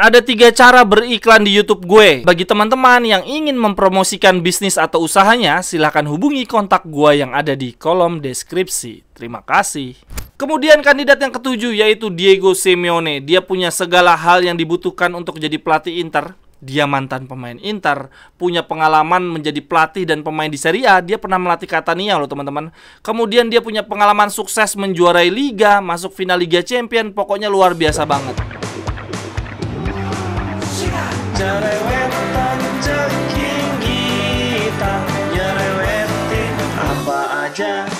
Ada 3 cara beriklan di YouTube gue. Bagi teman-teman yang ingin mempromosikan bisnis atau usahanya, silahkan hubungi kontak gue yang ada di kolom deskripsi. Terima kasih. Kemudian kandidat yang ketujuh yaitu Diego Simeone. Dia punya segala hal yang dibutuhkan untuk jadi pelatih Inter. Dia mantan pemain Inter, punya pengalaman menjadi pelatih dan pemain di Serie A. Dia pernah melatih Catania loh teman-teman. Kemudian dia punya pengalaman sukses menjuarai Liga, masuk final Liga Champion. Pokoknya luar biasa banget. Jerewetan ceking kita, nyerewetin apa aja.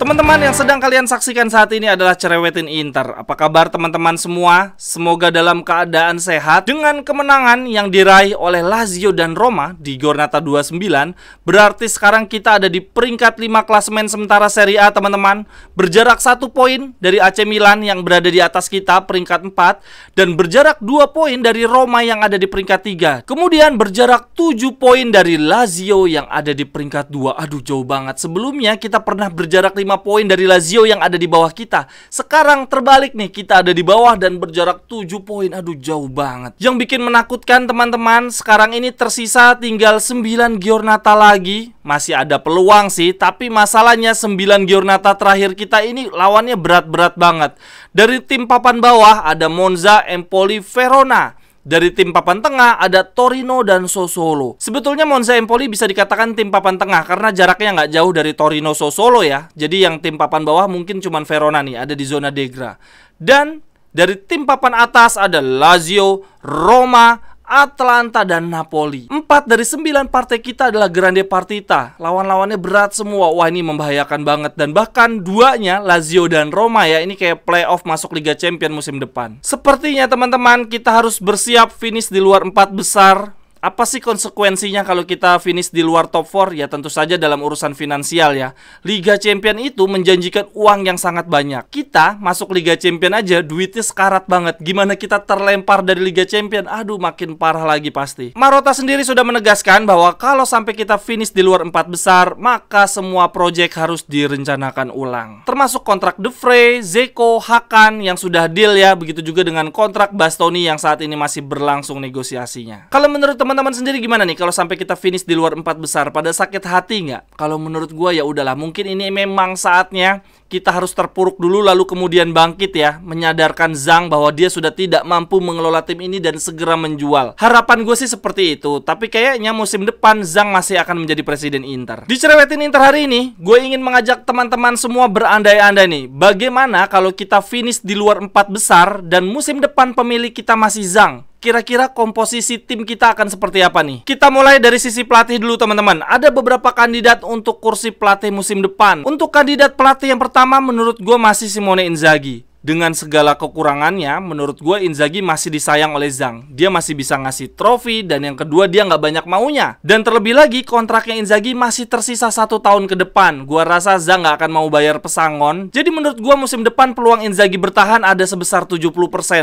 Teman-teman yang sedang kalian saksikan saat ini adalah Cerewetin Inter. Apa kabar teman-teman semua? Semoga dalam keadaan sehat. Dengan kemenangan yang diraih oleh Lazio dan Roma di Giornata 29, berarti sekarang kita ada di peringkat 5 klasemen sementara Serie A teman-teman. Berjarak 1 poin dari AC Milan yang berada di atas kita peringkat 4, dan berjarak 2 poin dari Roma yang ada di peringkat 3. Kemudian berjarak 7 poin dari Lazio yang ada di peringkat 2. Aduh, jauh banget. Sebelumnya kita pernah berjarak 5 poin dari Lazio yang ada di bawah kita. Sekarang terbalik nih, kita ada di bawah dan berjarak 7 poin. Aduh, jauh banget. Yang bikin menakutkan teman-teman, sekarang ini tersisa tinggal 9 Giornata lagi. Masih ada peluang sih, tapi masalahnya 9 Giornata terakhir kita ini lawannya berat-berat banget. Dari tim papan bawah ada Monza, Empoli, Verona. Dari tim papan tengah ada Torino dan Sassuolo. Sebetulnya Monza Empoli bisa dikatakan tim papan tengah karena jaraknya nggak jauh dari Torino Sassuolo ya. Jadi yang tim papan bawah mungkin cuman Verona nih, ada di zona Degra. Dan dari tim papan atas ada Lazio, Roma, Atalanta, dan Napoli. 4 dari 9 partai kita adalah Grande Partita. Lawan-lawannya berat semua. Wah, ini membahayakan banget. Dan bahkan duanya, Lazio dan Roma ya, ini kayak playoff masuk Liga Champion musim depan. Sepertinya teman-teman, kita harus bersiap finish di luar 4 besar. Apa sih konsekuensinya kalau kita finish di luar top 4? Ya tentu saja dalam urusan finansial ya. Liga Champion itu menjanjikan uang yang sangat banyak. Kita masuk Liga Champion aja duitnya sekarat banget. Gimana kita terlempar dari Liga Champion? Aduh, makin parah lagi pasti. Marotta sendiri sudah menegaskan bahwa kalau sampai kita finish di luar 4 besar, maka semua proyek harus direncanakan ulang. Termasuk kontrak De Vrij, Zeko, Hakan yang sudah deal ya. Begitu juga dengan kontrak Bastoni yang saat ini masih berlangsung negosiasinya. Kalau menurut teman-teman sendiri gimana nih kalau sampai kita finish di luar 4 besar? Pada sakit hati nggak? Kalau menurut gue ya udahlah, mungkin ini memang saatnya kita harus terpuruk dulu lalu kemudian bangkit ya, menyadarkan Zhang bahwa dia sudah tidak mampu mengelola tim ini dan segera menjual. Harapan gue sih seperti itu, tapi kayaknya musim depan Zhang masih akan menjadi presiden Inter. Di Cerewetin Inter hari ini, gue ingin mengajak teman-teman semua berandai-andai nih. Bagaimana kalau kita finish di luar 4 besar dan musim depan pemilik kita masih Zhang? Kira-kira komposisi tim kita akan seperti apa nih? Kita mulai dari sisi pelatih dulu teman-teman. Ada beberapa kandidat untuk kursi pelatih musim depan. Untuk kandidat pelatih yang pertama menurut gue masih Simone Inzaghi. Dengan segala kekurangannya, menurut gue Inzaghi masih disayang oleh Zhang. Dia masih bisa ngasih trofi, dan yang kedua dia nggak banyak maunya. Dan terlebih lagi kontraknya Inzaghi masih tersisa 1 tahun ke depan. Gua rasa Zhang nggak akan mau bayar pesangon. Jadi menurut gue musim depan peluang Inzaghi bertahan ada sebesar 70%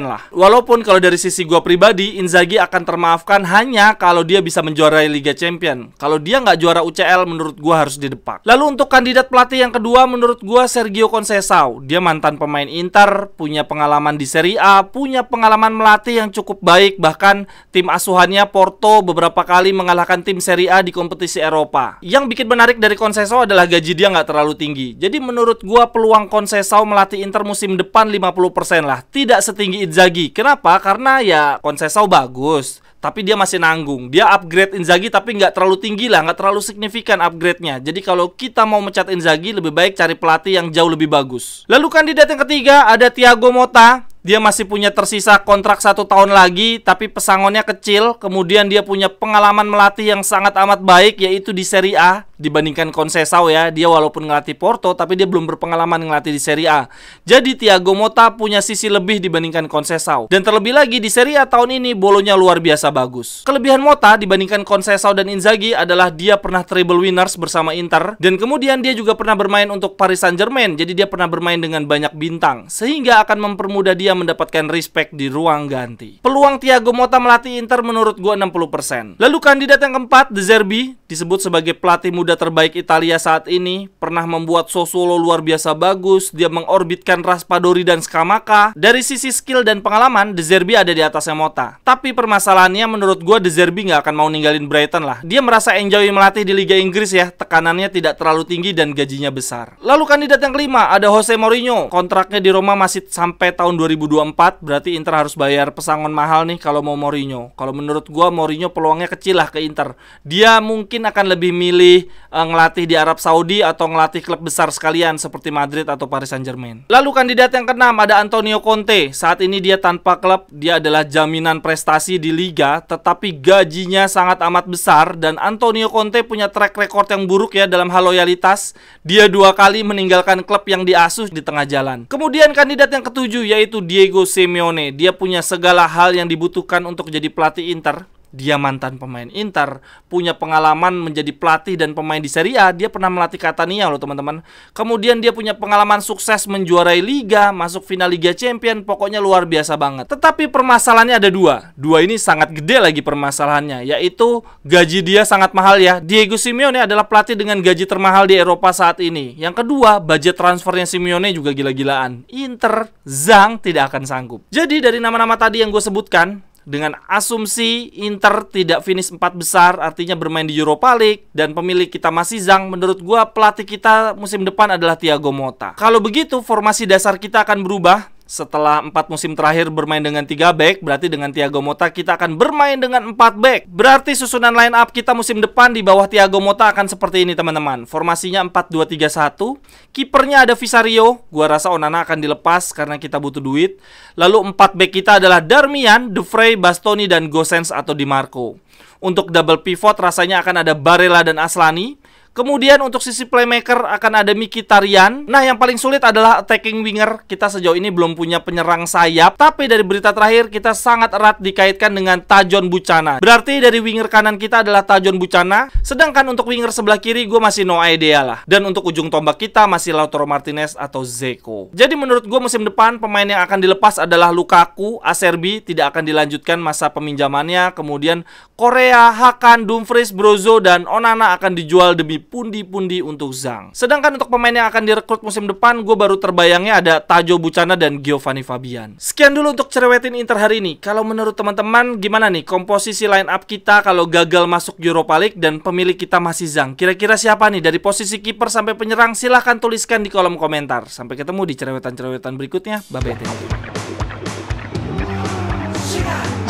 lah. Walaupun kalau dari sisi gue pribadi, Inzaghi akan termaafkan hanya kalau dia bisa menjuarai Liga Champion. Kalau dia nggak juara UCL, menurut gue harus didepak. Lalu untuk kandidat pelatih yang kedua, menurut gue Sergio Conceição. Dia mantan pemain Inter, punya pengalaman di Serie A, punya pengalaman melatih yang cukup baik. Bahkan tim asuhannya Porto beberapa kali mengalahkan tim Serie A di kompetisi Eropa. Yang bikin menarik dari Conceição adalah gaji dia nggak terlalu tinggi. Jadi menurut gua peluang Conceição melatih Inter musim depan 50% lah. Tidak setinggi Inzaghi. Kenapa? Karena ya Conceição bagus, tapi dia masih nanggung. Dia upgrade Inzaghi tapi nggak terlalu tinggi lah, nggak terlalu signifikan upgrade-nya. Jadi kalau kita mau mencat Inzaghi, lebih baik cari pelatih yang jauh lebih bagus. Lalu kandidat yang ketiga ada Thiago Motta. Dia masih punya tersisa kontrak 1 tahun lagi, tapi pesangonnya kecil. Kemudian dia punya pengalaman melatih yang sangat amat baik, yaitu di Serie A. Dibandingkan Conceição ya, dia walaupun ngelatih Porto, tapi dia belum berpengalaman ngelatih di Serie A. Jadi Thiago Motta punya sisi lebih dibandingkan Conceição. Dan terlebih lagi di Serie A tahun ini bolonya luar biasa bagus. Kelebihan Motta dibandingkan Conceição dan Inzaghi adalah dia pernah treble winners bersama Inter. Dan kemudian dia juga pernah bermain untuk Paris Saint-Germain. Jadi dia pernah bermain dengan banyak bintang, sehingga akan mempermudah dia mendapatkan respect di ruang ganti. Peluang Thiago Motta melatih Inter menurut gua 60%. Lalu kandidat yang keempat, De Zerbi, disebut sebagai pelatih muda muda terbaik Italia saat ini, pernah membuat Sassuolo luar biasa bagus, dia mengorbitkan Raspadori dan Scamacca. Dari sisi skill dan pengalaman, De Zerbi ada di atasnya Motta. Tapi permasalahannya menurut gue De Zerbi nggak akan mau ninggalin Brighton lah. Dia merasa enjoy melatih di Liga Inggris ya, tekanannya tidak terlalu tinggi dan gajinya besar. Lalu kandidat yang kelima ada Jose Mourinho. Kontraknya di Roma masih sampai tahun 2024, berarti Inter harus bayar pesangon mahal nih kalau mau Mourinho. Kalau menurut gue Mourinho peluangnya kecil lah ke Inter. Dia mungkin akan lebih milih ngelatih di Arab Saudi atau ngelatih klub besar sekalian seperti Madrid atau Paris Saint-Germain. Lalu kandidat yang keenam ada Antonio Conte. Saat ini dia tanpa klub, dia adalah jaminan prestasi di liga, tetapi gajinya sangat amat besar dan Antonio Conte punya track record yang buruk ya dalam hal loyalitas. Dia 2 kali meninggalkan klub yang diasuh di tengah jalan. Kemudian kandidat yang ketujuh yaitu Diego Simeone. Dia punya segala hal yang dibutuhkan untuk jadi pelatih Inter. Dia mantan pemain Inter, punya pengalaman menjadi pelatih dan pemain di Serie A. Dia pernah melatih Catania loh teman-teman. Kemudian dia punya pengalaman sukses menjuarai Liga, masuk final Liga Champion. Pokoknya luar biasa banget. Tetapi permasalahannya ada dua ini sangat gede lagi permasalahannya, yaitu gaji dia sangat mahal ya. Diego Simeone adalah pelatih dengan gaji termahal di Eropa saat ini. Yang kedua, budget transfernya Simeone juga gila-gilaan. Inter, Zhang tidak akan sanggup. Jadi dari nama-nama tadi yang gue sebutkan, dengan asumsi Inter tidak finish 4 besar, artinya bermain di Europa League, dan pemilik kita masih Zhang, menurut gua pelatih kita musim depan adalah Thiago Motta. Kalau begitu, formasi dasar kita akan berubah. Setelah 4 musim terakhir bermain dengan 3 back, berarti dengan Thiago Motta kita akan bermain dengan 4 back. Berarti susunan line up kita musim depan di bawah Thiago Motta akan seperti ini teman-teman. Formasinya 4-2-3-1. Kipernya ada Visario. Gua rasa Onana akan dilepas karena kita butuh duit. Lalu 4 back kita adalah Darmian, De Vrij, Bastoni, dan Gosens atau Di Marco. Untuk double pivot rasanya akan ada Barella dan Aslani. Kemudian untuk sisi playmaker akan ada Mkhitaryan. Nah yang paling sulit adalah attacking winger. Kita sejauh ini belum punya penyerang sayap. Tapi dari berita terakhir kita sangat erat dikaitkan dengan Tajon Buchana. Berarti dari winger kanan kita adalah Tajon Buchana. Sedangkan untuk winger sebelah kiri gue masih no idea lah. Dan untuk ujung tombak kita masih Lautaro Martinez atau Dzeko. Jadi menurut gue musim depan pemain yang akan dilepas adalah Lukaku. Acerbi tidak akan dilanjutkan masa peminjamannya. Kemudian Korea, Hakan, Dumfries, Brozo, dan Onana akan dijual demi pundi-pundi untuk Zhang. Sedangkan untuk pemain yang akan direkrut musim depan, gue baru terbayangnya ada Tajo Buchana dan Giovanni Fabian. Sekian dulu untuk cerewetin Inter hari ini. Kalau menurut teman-teman gimana nih komposisi line up kita kalau gagal masuk Europa League dan pemilik kita masih Zhang? Kira-kira siapa nih dari posisi kiper sampai penyerang? Silahkan tuliskan di kolom komentar. Sampai ketemu di cerewetan-cerewetan berikutnya. Bye-bye.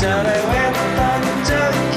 Cerewetan